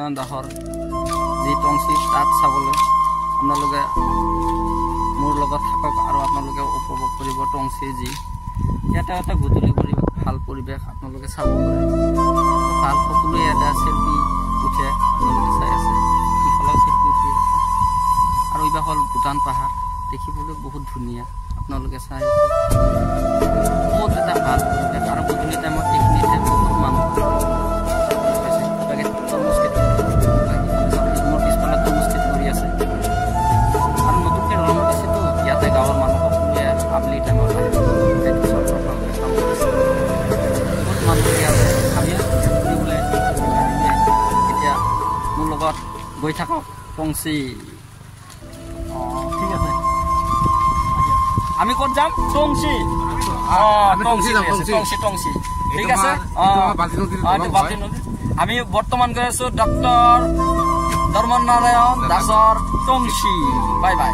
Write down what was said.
ধৰ্মনাৰায়ণ দাসৰ যি টংচি তাত চাবলৈ আপোনালোকে মোৰ লগত থাকক আৰু আপোনালোকে উপভোগ কৰিব টংচি যি ইয়াতে এটা গধূলি পৰিৱেশ ভাল পৰিৱেশ আপোনালোকে চাব পাৰে ভাল সকলোৱে এটা চেল্ফি উঠে আপোনালোকে চাই আছে ইফালেও চেল্ফি উঠি আছে আৰু এইবাৰ হ'ল ভূটান পাহাৰ দেখিবলৈ বহুত ধুনীয়া আপোনালোকে চাই বহুত এটা ভাল পৰিৱেশ আৰু গধূলি টাইমত এইখিনিতে বহুত মানুহ তৰমুজ খেতি মোৰ পিছফালে তৰমুজ খেতি কৰি আছে আৰু নতুনকৈ ৰং দিছেতো ইয়াতে গাঁৱৰ মানুহ সকলোৱে আবেলি টাইমত আহে বহুত মানুহ ইয়াতে আমিও ফুৰিবলৈ এতিয়া মোৰ লগত গৈ থাকক টংচি ঠিক আছে আমি ক'ত যাম টংচি টংচি ঠিক আছে আমি বৰ্তমান গৈ আছো ডক্টৰ ধৰ্মনাৰায়ণ দাসৰ টংচি বাই বাই